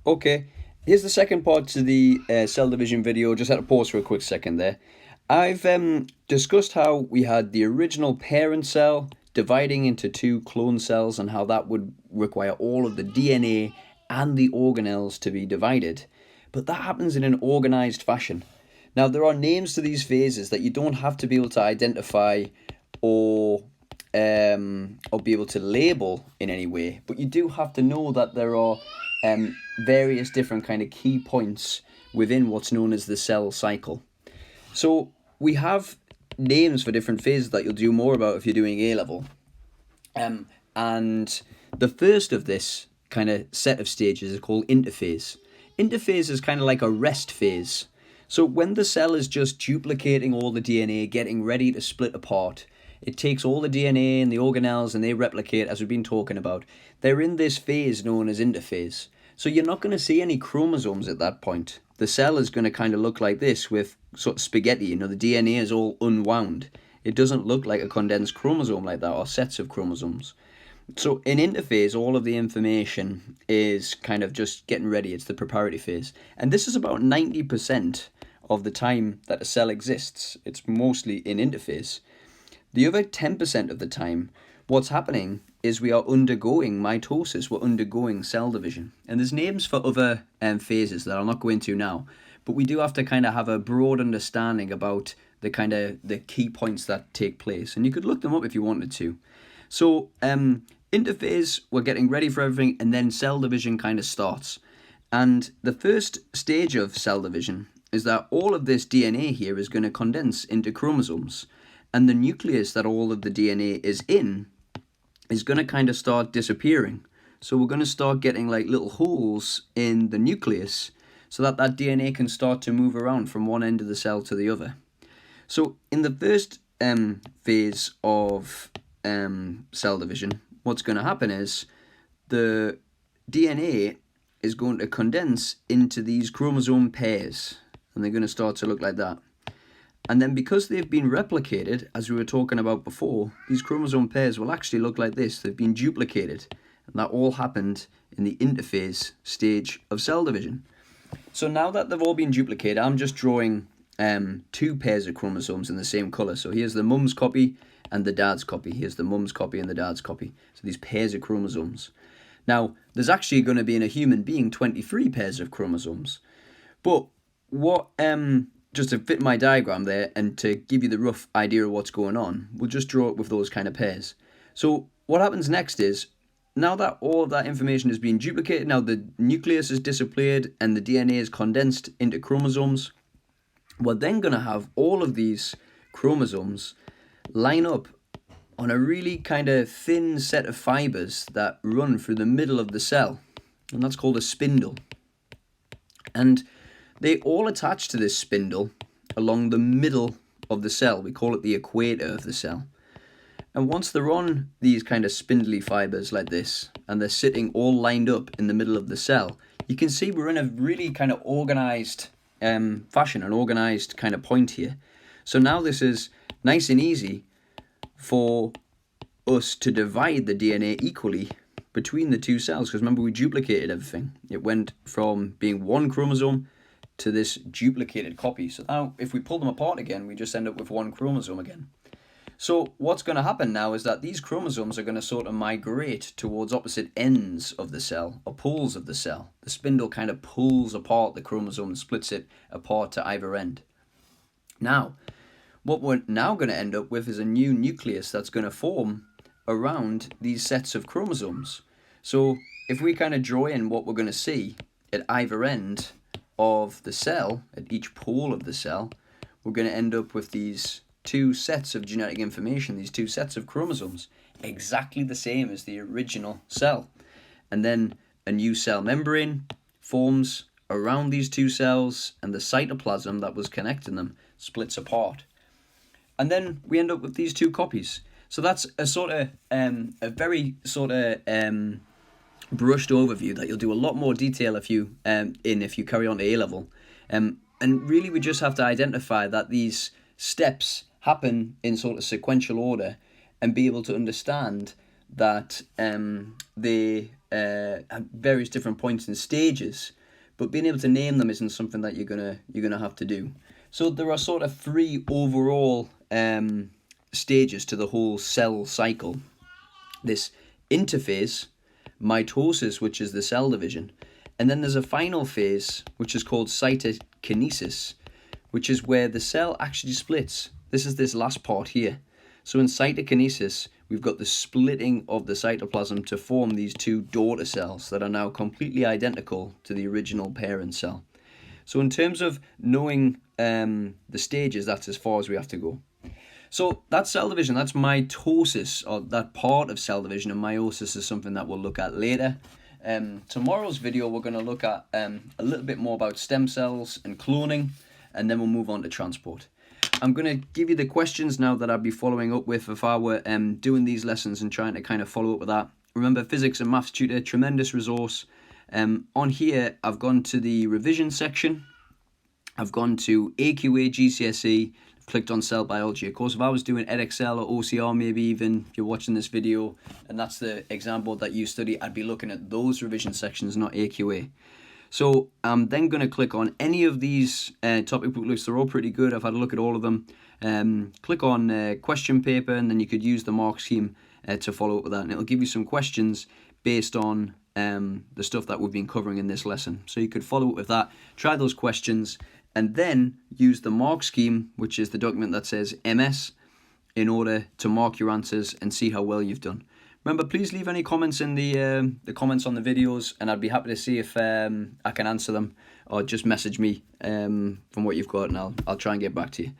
Okay, here's the second part to the cell division video. Just had to pause for a quick second there. I've discussed how we had the original parent cell dividing into two clone cells and how that would require all of the DNA and the organelles to be divided. But that happens in an organized fashion. Now, there are names to these phases that you don't have to be able to identify or or be able to label in any way, but you do have to know that there are various different kind of key points within what's known as the cell cycle. So we have names for different phases that you'll do more about if you're doing A level. And the first of this kind of set of stages is called interphase. Interphase is kind of like a rest phase. So when the cell is just duplicating all the DNA, getting ready to split apart, it takes all the DNA and the organelles and they replicate, as we've been talking about. They're in this phase known as interphase. So you're not going to see any chromosomes at that point. The cell is going to kind of look like this with sort of spaghetti, the DNA is all unwound. It doesn't look like a condensed chromosome like that or sets of chromosomes. So in interphase, all of the information is kind of just getting ready. It's the preparatory phase. And this is about 90% of the time that a cell exists. It's mostly in interphase. The other 10% of the time, what's happening is we are undergoing mitosis. We're undergoing cell division. And there's names for other phases that I'll not go into now. But we do have to kind of have a broad understanding about the key points that take place. And you could look them up if you wanted to. So interphase, we're getting ready for everything, and then cell division kind of starts. And the first stage of cell division is that all of this DNA here is going to condense into chromosomes. And the nucleus that all of the DNA is in is going to kind of start disappearing. So we're going to start getting like little holes in the nucleus so that that DNA can start to move around from one end of the cell to the other. So in the first phase of cell division, what's going to happen is the DNA is going to condense into these chromosome pairs, and they're going to start to look like that. And then because they've been replicated, as we were talking about before, these chromosome pairs will actually look like this. They've been duplicated. And that all happened in the interphase stage of cell division. So now that they've all been duplicated, I'm just drawing two pairs of chromosomes in the same colour. So here's the mum's copy and the dad's copy. Here's the mum's copy and the dad's copy. So these pairs of chromosomes. Now, there's actually going to be in a human being 23 pairs of chromosomes. But what... just to fit my diagram there and to give you the rough idea of what's going on, we'll just draw it with those kind of pairs. So what happens next is, now that all of that information is being duplicated, now the nucleus is disappeared and the DNA is condensed into chromosomes, we're then going to have all of these chromosomes line up on a really kind of thin set of fibers that run through the middle of the cell. And that's called a spindle. And they all attach to this spindle along the middle of the cell. We call it the equator of the cell. And once they're on these kind of spindly fibers like this, and they're sitting all lined up in the middle of the cell, you can see we're in a really kind of organized fashion, an organized kind of point here. So now this is nice and easy for us to divide the DNA equally between the two cells, because remember, we duplicated everything. It went from being one chromosome to this duplicated copy. So now if we pull them apart again, we just end up with one chromosome again. So what's going to happen now is that these chromosomes are going to sort of migrate towards opposite ends of the cell, or poles of the cell. The spindle kind of pulls apart the chromosome and splits it apart to either end. Now, what we're now going to end up with is a new nucleus that's going to form around these sets of chromosomes. So if we kind of draw in what we're going to see at either end of the cell, at each pole of the cell, we're going to end up with these two sets of genetic information, these two sets of chromosomes, exactly the same as the original cell. And then a new cell membrane forms around these two cells, and the cytoplasm that was connecting them splits apart. And then we end up with these two copies. So that's a sort of, a very sort of brushed overview that you'll do a lot more detail if you carry on to A level. And really we just have to identify that these steps happen in sort of sequential order and be able to understand that they at various different points and stages, but being able to name them isn't something that you're gonna have to do. So there are sort of three overall stages to the whole cell cycle. This interphase, mitosis, which is the cell division, and then there's a final phase which is called cytokinesis, which is where the cell actually splits. This is this last part here. So in cytokinesis, we've got the splitting of the cytoplasm to form these two daughter cells that are now completely identical to the original parent cell. So in terms of knowing the stages, that's as far as we have to go. So that's cell division, that's mitosis, or that part of cell division, and meiosis is something that we'll look at later. Tomorrow's video, we're going to look at a little bit more about stem cells and cloning, and then we'll move on to transport. I'm going to give you the questions now that I'd be following up with if I were doing these lessons and trying to kind of follow up with that. Remember, Physics and Maths Tutor, tremendous resource. On here, I've gone to the revision section. I've gone to AQA, GCSE, clicked on cell biology. Of course, if I was doing Edexcel or OCR, maybe even if you're watching this video and that's the exam board that you study, I'd be looking at those revision sections, not AQA. So I'm then going to click on any of these topic book lists. They're all pretty good. I've had a look at all of them. Click on question paper, and then you could use the mark scheme to follow up with that. And it'll give you some questions based on the stuff that we've been covering in this lesson. So you could follow up with that, try those questions, and then use the mark scheme, which is the document that says MS, in order to mark your answers and see how well you've done. Remember, please leave any comments in the comments on the videos, and I'd be happy to see if I can answer them, or just message me from what you've got, and I'll try and get back to you.